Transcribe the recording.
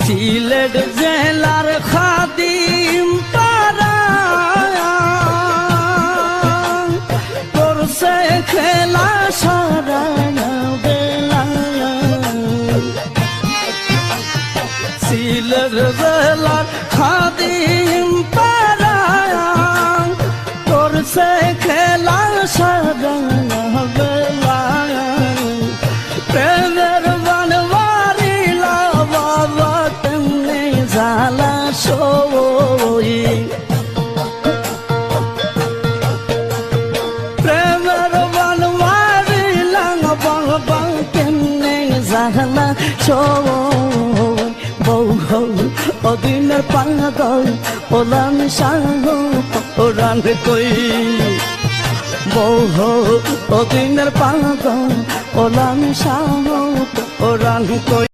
সিলেট জেলার খাদিম পাড়া করছে খেলা সারা বেলা। সিলেট জেলার খাদিম পাড়া করছে খেলা সারা বেলা। প্রেমের বানবারিলা বাবা তেমনি জ্বালা সই। প্রেমের বানবারিলা বাবা তেমনি জ্বালা সই। বউ অদিনের পাগল ওলান সাহ ওরান কই। বউ অদিনের পাগল ওলান সাহ ওরান কই।